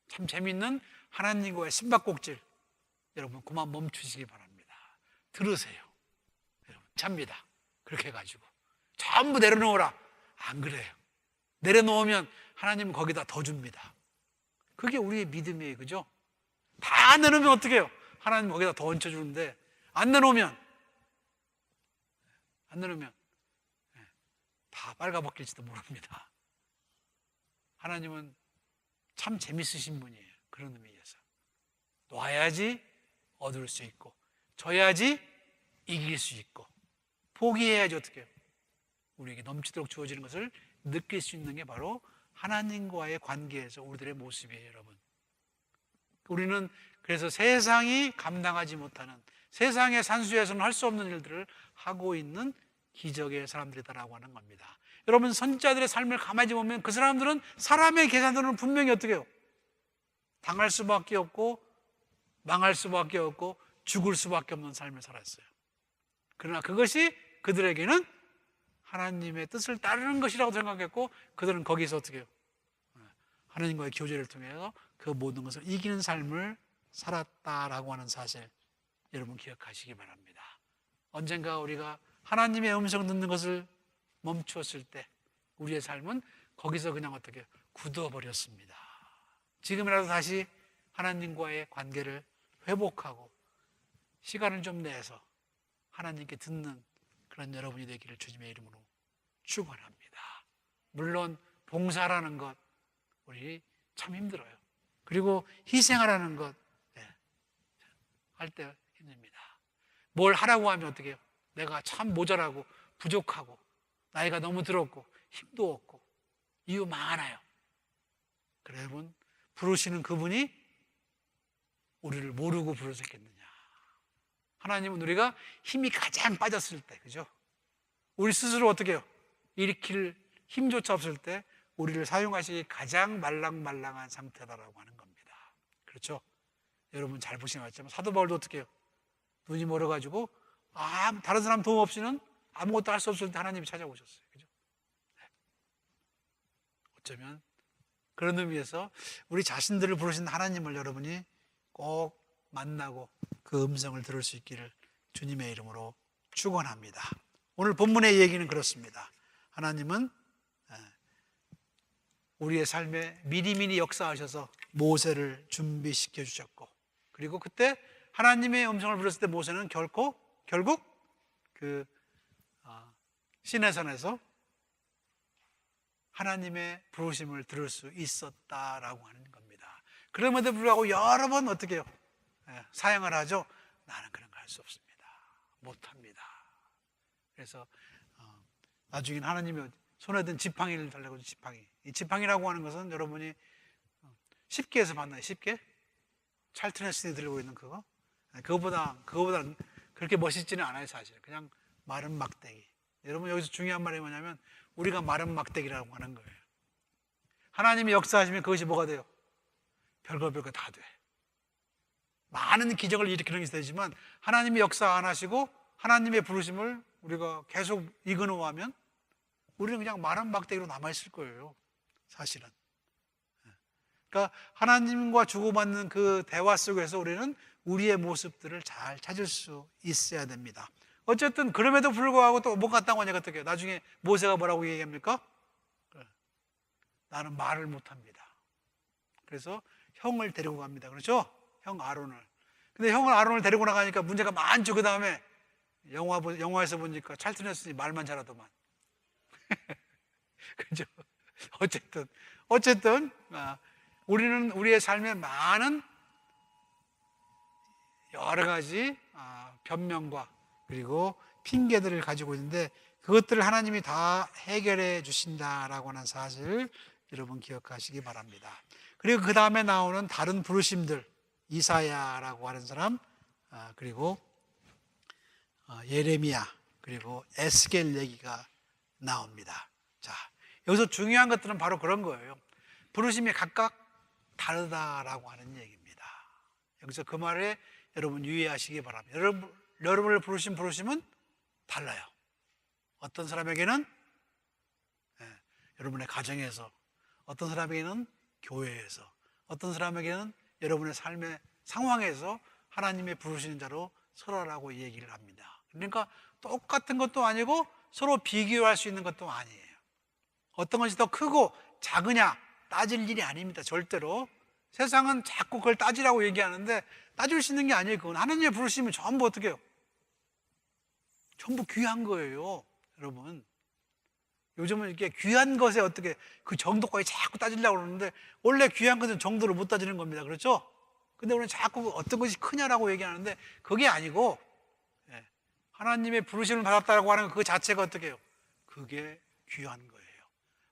참 재밌는 하나님과의 숨바꼭질. 여러분 그만 멈추시기 바랍니다. 들으세요. 여러분 잡니다. 그렇게 해가지고 전부 내려놓으라. 안 그래요. 내려놓으면 하나님은 거기다 더 줍니다. 그게 우리의 믿음이에요. 그죠? 다 내놓으면 어떻게 해요? 하나님 거기다 더 얹혀주는데 안 내놓으면 다 빨가벗길지도 모릅니다. 하나님은 참 재밌으신 분이에요. 그런 의미에서 놔야지 얻을 수 있고 져야지 이길 수 있고 포기해야지 어떻게 해요? 우리에게 넘치도록 주어지는 것을 느낄 수 있는 게 바로 하나님과의 관계에서 우리들의 모습이에요. 여러분, 우리는 그래서 세상이 감당하지 못하는, 세상의 산수에서는 할 수 없는 일들을 하고 있는 기적의 사람들이다라고 하는 겁니다. 여러분, 선지자들의 삶을 가만히 보면 그 사람들은 사람의 계산으로는 분명히 어떻게 해요? 당할 수밖에 없고 망할 수밖에 없고 죽을 수밖에 없는 삶을 살았어요. 그러나 그것이 그들에게는 하나님의 뜻을 따르는 것이라고 생각했고 그들은 거기서 어떻게 해요? 하나님과의 교제를 통해서 그 모든 것을 이기는 삶을 살았다라고 하는 사실, 여러분 기억하시기 바랍니다. 언젠가 우리가 하나님의 음성 듣는 것을 멈추었을 때 우리의 삶은 거기서 그냥 어떻게 굳어버렸습니다. 지금이라도 다시 하나님과의 관계를 회복하고 시간을 좀 내서 하나님께 듣는 그런 여러분이 되기를 주님의 이름으로 축원합니다. 물론 봉사라는 것 우리 참 힘들어요. 그리고 희생하라는 것 할 때 힘듭니다. 뭘 하라고 하면 어떻게 해요? 내가 참 모자라고 부족하고 나이가 너무 들었고 힘도 없고 이유 많아요. 그래 여러분, 부르시는 그분이 우리를 모르고 부르셨겠느냐. 하나님은 우리가 힘이 가장 빠졌을 때, 그죠? 우리 스스로 어떻게 해요? 일으킬 힘조차 없을 때 우리를 사용하시기 가장 말랑말랑한 상태다라고 하는 겁니다. 그렇죠? 여러분 잘 보시면 알지만 사도 바울도 어떻게 해요? 눈이 멀어가지고 다른 사람 도움 없이는 아무것도 할 수 없을 때 하나님이 찾아오셨어요. 그죠? 어쩌면 그런 의미에서 우리 자신들을 부르신 하나님을 여러분이 꼭 만나고 그 음성을 들을 수 있기를 주님의 이름으로 축원합니다. 오늘 본문의 얘기는 그렇습니다. 하나님은 우리의 삶에 미리미리 역사하셔서 모세를 준비시켜 주셨고, 그리고 그때 하나님의 음성을 불렀을 때 모세는 결국 그 시내산에서 하나님의 부르심을 들을 수 있었다라고 하는 겁니다. 그럼에도 불구하고 여러 번 어떻게 해요? 사양을 하죠. 나는 그런 거 할 수 없습니다. 못합니다. 그래서 나중에 하나님이 손에 든 지팡이를 달라고. 지팡이. 이 지팡이라고 하는 것은 여러분이 십계에서 봤나요? 십계? 찰튼 헤슨이 들고 있는 그거? 그거보다 그렇게 멋있지는 않아요, 사실. 그냥 마른 막대기. 여러분 여기서 중요한 말이 뭐냐면 우리가 마른 막대기라고 하는 거예요. 하나님이 역사하시면 그것이 뭐가 돼요? 별거 다 돼. 많은 기적을 일으키는 것이 되지만 하나님이 역사 안 하시고 하나님의 부르심을 우리가 계속 이그노하면 우리는 그냥 마른 막대기로 남아있을 거예요, 사실은. 그러니까 하나님과 주고받는 그 대화 속에서 우리는 우리의 모습들을 잘 찾을 수 있어야 됩니다. 어쨌든 그럼에도 불구하고 또 못 갔다고 하니까 어떻게 해요? 나중에 모세가 뭐라고 얘기합니까? 나는 말을 못합니다. 그래서 형을 데리고 갑니다. 그렇죠? 형 아론을. 근데 형 아론을 데리고 나가니까 문제가 많죠. 그 다음에 영화에서 보니까 찰튼 헤슨이 말만 잘하더만. 그죠? 어쨌든 우리는 우리의 삶에 많은 여러 가지 변명과 그리고 핑계들을 가지고 있는데 그것들을 하나님이 다 해결해 주신다라고 하는 사실 여러분 기억하시기 바랍니다. 그리고 그 다음에 나오는 다른 부르심들, 이사야라고 하는 사람, 그리고 예레미야, 그리고 에스겔 얘기가 나옵니다. 자, 여기서 중요한 것들은 바로 그런 거예요. 부르심이 각각 다르다라고 하는 얘기입니다. 여기서 그 말에 여러분 유의하시기 바랍니다. 여러분을 부르신 부르심은 달라요. 어떤 사람에게는 여러분의 가정에서, 어떤 사람에게는 교회에서, 어떤 사람에게는 여러분의 삶의 상황에서 하나님의 부르시는 자로 서라라고 얘기를 합니다. 그러니까 똑같은 것도 아니고 서로 비교할 수 있는 것도 아니에요. 어떤 것이 더 크고 작으냐 따질 일이 아닙니다. 절대로. 세상은 자꾸 그걸 따지라고 얘기하는데 따질 수 있는 게 아니에요. 그건 하나님의 부르심은 전부 어떻게 해요? 전부 귀한 거예요, 여러분. 요즘은 이렇게 귀한 것에 어떻게 그 정도까지 자꾸 따지려고 그러는데 원래 귀한 것은 정도를 못 따지는 겁니다. 그렇죠? 근데 우리는 자꾸 어떤 것이 크냐라고 얘기하는데 그게 아니고 하나님의 부르심을 받았다고 하는 그 자체가 어떻게 해요? 그게 귀한 거예요.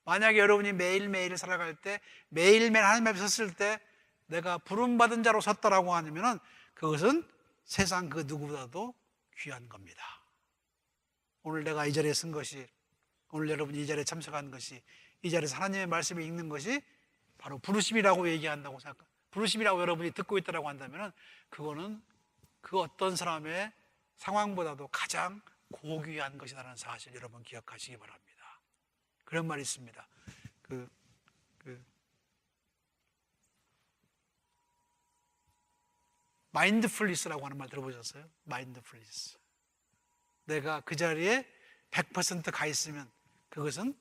만약에 여러분이 매일매일 살아갈 때 매일매일 하나님 앞에 섰을 때 내가 부름받은 자로 섰다라고 하면 그것은 세상 그 누구보다도 귀한 겁니다. 오늘 내가 이 자리에 쓴 것이, 오늘 여러분이 이 자리에 참석한 것이, 이 자리에서 하나님의 말씀을 읽는 것이 바로 부르심이라고 얘기한다고 생각합니다. 부르심이라고 여러분이 듣고 있다고 한다면 그거는 그 어떤 사람의 상황보다도 가장 고귀한 것이라는 사실 여러분 기억하시기 바랍니다. 그런 말이 있습니다. 마인드풀리스라고 하는 말 들어보셨어요? 마인드풀리스. 내가 그 자리에 100% 가 있으면 그것은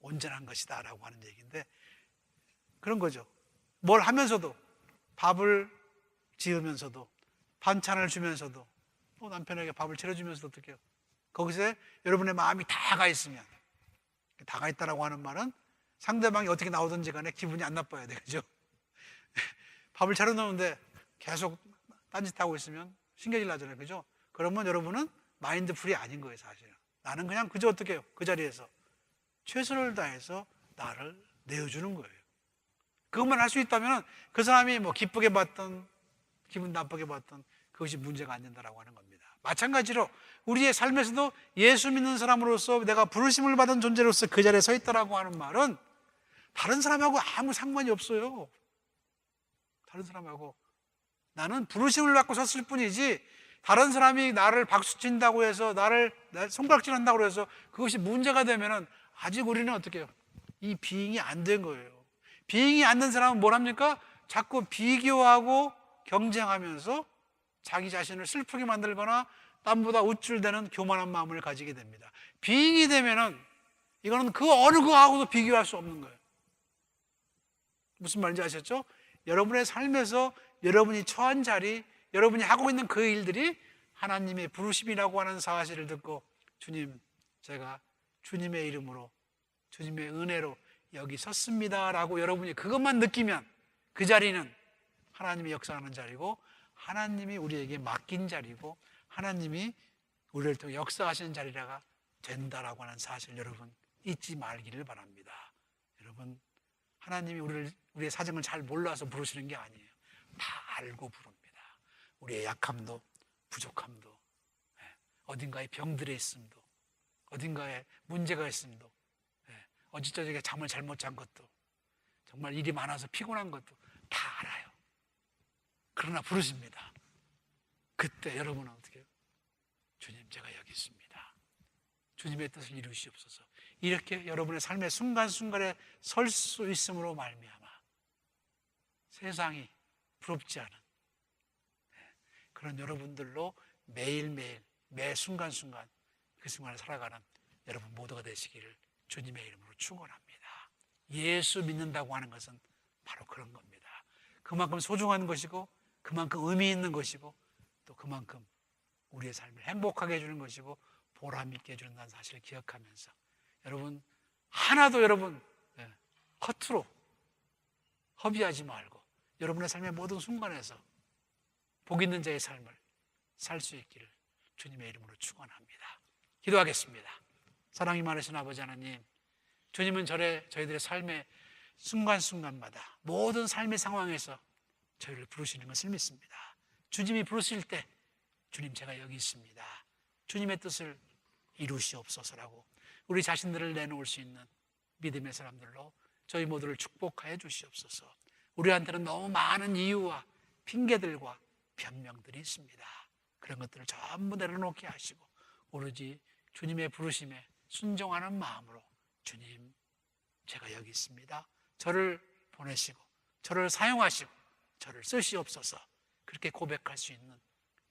온전한 것이다 라고 하는 얘기인데, 그런 거죠. 뭘 하면서도, 밥을 지으면서도, 반찬을 주면서도, 또 남편에게 밥을 차려주면서도 어떡해요? 거기서 여러분의 마음이 다 가 있으면, 다 가 있다라고 하는 말은 상대방이 어떻게 나오든지 간에 기분이 안 나빠야 되죠. 밥을 차려놓는데 계속 딴짓하고 있으면 신경질 나잖아요. 그죠? 그러면 여러분은 마인드풀이 아닌 거예요, 사실은. 나는 그냥 그저 어떻게 해요? 그 자리에서 최선을 다해서 나를 내어주는 거예요. 그것만 할 수 있다면 그 사람이 뭐 기쁘게 봤던 기분 나쁘게 봤던 그것이 문제가 안 된다라고 하는 겁니다. 마찬가지로 우리의 삶에서도 예수 믿는 사람으로서 내가 부르심을 받은 존재로서 그 자리에 서 있다라고 하는 말은 다른 사람하고 아무 상관이 없어요. 다른 사람하고 나는 부르심을 받고 섰을 뿐이지, 다른 사람이 나를 박수친다고 해서 나를 손가락질한다고 해서 그것이 문제가 되면은 아직 우리는 어떻게 해요? 이 비잉이 안 된 거예요. 비잉이 안 된 사람은 뭘 합니까? 자꾸 비교하고 경쟁하면서 자기 자신을 슬프게 만들거나 땀보다 우쭐대는 교만한 마음을 가지게 됩니다. 비잉이 되면은 이거는 그 어느 거하고도 비교할 수 없는 거예요. 무슨 말인지 아셨죠? 여러분의 삶에서 여러분이 처한 자리, 여러분이 하고 있는 그 일들이 하나님의 부르심이라고 하는 사실을 듣고, 주님, 제가 주님의 이름으로, 주님의 은혜로 여기 섰습니다 라고 여러분이 그것만 느끼면 그 자리는 하나님이 역사하는 자리고, 하나님이 우리에게 맡긴 자리고, 하나님이 우리를 통해 역사하시는 자리가 된다라고 하는 사실, 여러분 잊지 말기를 바랍니다. 여러분, 하나님이 우리의 사정을 잘 몰라서 부르시는 게 아니에요. 다 알고 부릅니다. 우리의 약함도 부족함도, 어딘가에 병들에 있음도, 어딘가에 문제가 있음도, 어제 저녁에 잠을 잘못 잔 것도, 정말 일이 많아서 피곤한 것도 다 알아요. 그러나 부르십니다. 그때 여러분은 어떻게 해요? 주님, 제가 여기 있습니다. 주님의 뜻을 이루시옵소서. 이렇게 여러분의 삶의 순간순간에 설 수 있음으로 말미암아 세상이 부럽지 않은 그런 여러분들로 매일매일 매 순간순간 그 순간을 살아가는 여러분 모두가 되시기를 주님의 이름으로 축원합니다. 예수 믿는다고 하는 것은 바로 그런 겁니다. 그만큼 소중한 것이고, 그만큼 의미 있는 것이고, 또 그만큼 우리의 삶을 행복하게 해주는 것이고 보람 있게 해주는다는 사실을 기억하면서, 여러분 하나도 여러분 허투루 허비하지 말고 여러분의 삶의 모든 순간에서 복 있는 자의 삶을 살 수 있기를 주님의 이름으로 축원합니다. 기도하겠습니다. 사랑이 많으신 아버지 하나님, 주님은 저희들의 삶의 순간순간마다 모든 삶의 상황에서 저희를 부르시는 것을 믿습니다. 주님이 부르실 때 주님, 제가 여기 있습니다. 주님의 뜻을 이루시옵소서라고 우리 자신들을 내놓을 수 있는 믿음의 사람들로 저희 모두를 축복하여 주시옵소서. 우리한테는 너무 많은 이유와 핑계들과 변명들이 있습니다. 그런 것들을 전부 내려놓게 하시고 오로지 주님의 부르심에 순종하는 마음으로, 주님, 제가 여기 있습니다. 저를 보내시고 저를 사용하시고 저를 쓰시옵소서. 그렇게 고백할 수 있는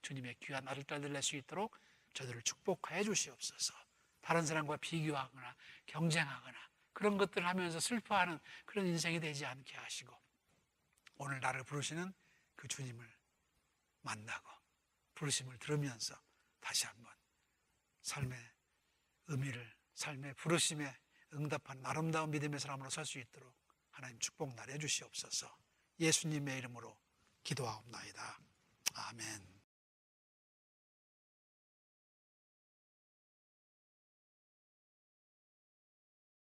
주님의 귀한 아들, 딸들 될 수 있도록 저들을 축복하여 주시옵소서. 다른 사람과 비교하거나 경쟁하거나 그런 것들을 하면서 슬퍼하는 그런 인생이 되지 않게 하시고, 오늘 나를 부르시는 그 주님을 만나고 부르심을 들으면서 다시 한번 삶의 의미를, 삶의 부르심에 응답하는 아름다운 믿음의 사람으로 살 수 있도록 하나님 축복 나눠 주시옵소서. 예수님의 이름으로 기도하옵나이다. 아멘.